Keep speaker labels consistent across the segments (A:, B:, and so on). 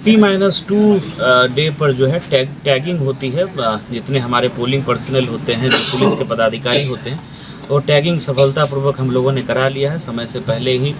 A: T-2 day पर जो है टैगिंग होती है। जितने हमारे पोलिंग पर्सनल होते हैं, जो पुलिस के पदाधिकारी होते हैं, और टैगिंग सफलतापूर्वक हम लोगों ने करा लिया है। समय से पहले ही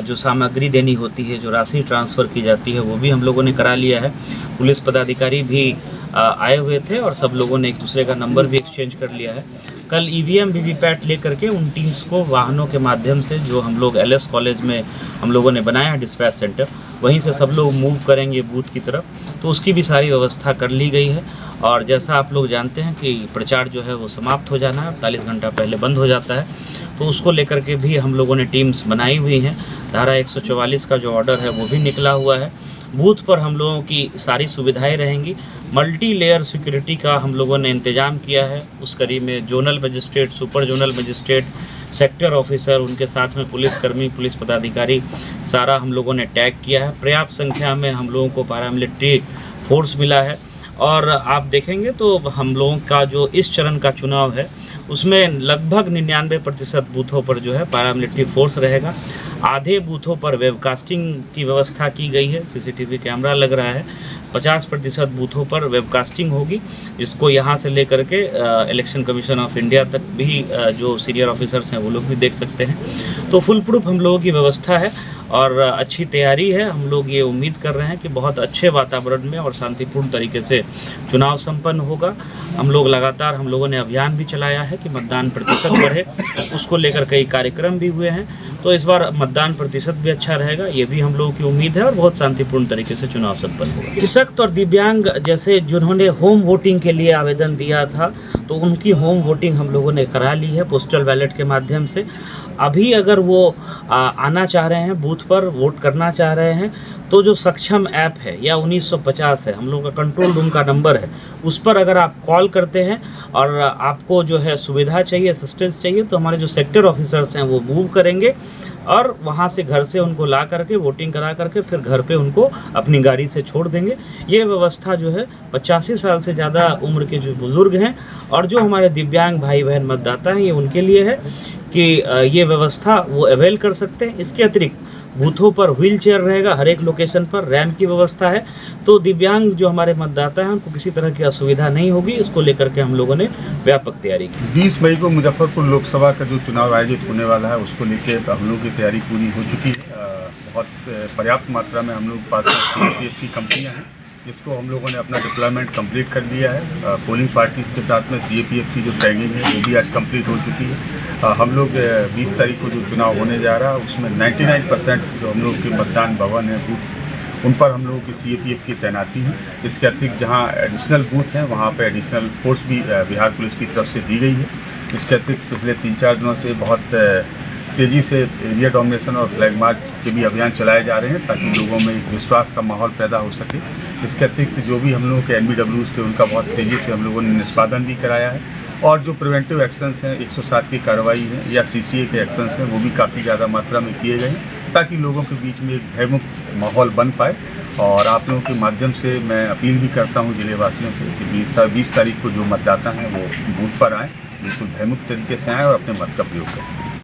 A: जो सामग्री देनी होती है, जो राशि ट्रांसफ़र की जाती है, वो भी हम लोगों ने करा लिया है। पुलिस पदाधिकारी भी आए हुए थे और सब लोगों ने एक दूसरे का नंबर भी एक्सचेंज कर लिया है। कल EVM वीवीपैट लेकर के उन टीम्स को वाहनों के माध्यम से, जो हम लोग LS कॉलेज में हम लोगों ने बनाया है डिस्पैच सेंटर, वहीं से सब लोग मूव करेंगे बूथ की तरफ। तो उसकी भी सारी व्यवस्था कर ली गई है। और जैसा आप लोग जानते हैं कि प्रचार जो है वो समाप्त हो जाना है, 48 घंटा पहले बंद हो जाता है। तो उसको लेकर के भी हम लोगों ने टीम्स बनाई हुई हैं। धारा 144 का जो ऑर्डर है वो भी निकला हुआ है। बूथ पर हम लोगों की सारी सुविधाएं रहेंगी। मल्टी लेयर सिक्योरिटी का हम लोगों ने इंतजाम किया है। उस कड़ी में zonal magistrate, super zonal magistrate, sector officer, उनके साथ में पुलिसकर्मी, पुलिस पदाधिकारी, सारा हम लोगों ने टैग किया है। पर्याप्त संख्या में हम लोगों को पैरामिलिट्री फोर्स मिला है। और आप देखेंगे तो हम लोगों का जो इस चरण का चुनाव है उसमें लगभग 99% बूथों पर जो है पैरामिलिट्री फोर्स रहेगा। आधे बूथों पर वेबकास्टिंग की व्यवस्था की गई है, CCTV कैमरा लग रहा है। 50% बूथों पर वेबकास्टिंग होगी, इसको यहाँ से लेकर के इलेक्शन कमीशन ऑफ इंडिया तक भी जो सीनियर ऑफिसर्स हैं वो लोग भी देख सकते हैं। तो फुल प्रूफ हम लोगों की व्यवस्था है और अच्छी तैयारी है। हम लोग ये उम्मीद कर रहे हैं कि बहुत अच्छे वातावरण में और शांतिपूर्ण तरीके से चुनाव संपन्न होगा। हम लोगों ने अभियान भी चलाया है कि मतदान प्रतिशत बढ़े, उसको लेकर कई कार्यक्रम भी हुए हैं। तो इस बार मतदान प्रतिशत भी अच्छा रहेगा, ये भी हम लोगों की उम्मीद है और बहुत शांतिपूर्ण तरीके से चुनाव संपन्न होगा। सशक्त और दिव्यांग जैसे जिन्होंने होम वोटिंग के लिए आवेदन दिया था, तो उनकी होम वोटिंग हम लोगों ने करा ली है पोस्टल बैलेट के माध्यम से। अभी अगर वो आना चाह रहे हैं बूथ पर, वोट करना चाह रहे हैं, तो जो सक्षम ऐप है या 1950 है, हम लोग का कंट्रोल रूम का नंबर है, उस पर अगर आप कॉल करते हैं और आपको जो है सुविधा चाहिए, असिस्टेंस चाहिए, तो हमारे जो सेक्टर ऑफिसर्स हैं वो मूव करेंगे और वहाँ से घर से उनको ला करके वोटिंग करा करके फिर घर पे उनको अपनी गाड़ी से छोड़ देंगे। ये व्यवस्था जो है 85 साल से ज़्यादा उम्र के जो बुज़ुर्ग हैं और जो हमारे दिव्यांग भाई बहन मतदाता हैं, ये उनके लिए है कि ये व्यवस्था वो अवेल कर सकते हैं। इसके अतिरिक्त बूथों पर व्हील चेयर रहेगा, हर एक लोकेशन पर रैंप की व्यवस्था है। तो दिव्यांग जो हमारे मतदाता हैं उनको किसी तरह की असुविधा नहीं होगी। इसको लेकर के हम लोगों ने व्यापक तैयारी की।
B: 20 मई को मुजफ्फरपुर लोकसभा का जो चुनाव आयोजित होने वाला है, उसको लेकर हम लोगों की तैयारी पूरी हो चुकी है। बहुत पर्याप्त मात्रा में हम लोग के पास CAPF की कंपनियाँ हैं, जिसको हम लोगों ने अपना डिप्लॉयमेंट कंप्लीट कर लिया है। पोलिंग पार्टीज़ के साथ में CAPF की जो टैगिंग है वो भी आज कंप्लीट हो चुकी है। हम लोग 20 तारीख को जो चुनाव होने जा रहा है उसमें 99% जो हम लोग के मतदान भवन है, बूथ, उन पर हम लोगों की CAPF की तैनाती है। इसके अतिरिक्त जहाँ एडिशनल बूथ हैं वहाँ पर एडिशनल फोर्स भी बिहार पुलिस की तरफ से दी गई है। इसके अतिरिक्त पिछले 3-4 दिनों से बहुत तेज़ी से एरिया डोमिनेशन और फ्लैग मार्च के भी अभियान चलाए जा रहे हैं, ताकि लोगों में एक विश्वास का माहौल पैदा हो सके। इसके अतिरिक्त जो भी हम लोगों के NBWs थे, उनका बहुत तेज़ी से हम लोगों ने निष्पादन भी कराया है। और जो प्रिवेंटिव एक्शंस हैं, 107 की कार्रवाई है या CCA के एक्शंस हैं, वो भी काफ़ी ज़्यादा मात्रा में किए गए हैं, ताकि लोगों के बीच में एक भयमुक्त माहौल बन पाए। और आप लोगों के माध्यम से मैं अपील भी करता हूँ जिले वासियों से कि 20 तारीख को जो मतदाता हैं वो बूथ पर आएँ, बिल्कुल भयमुक्त तरीके से आएँ और अपने मत का प्रयोग करें।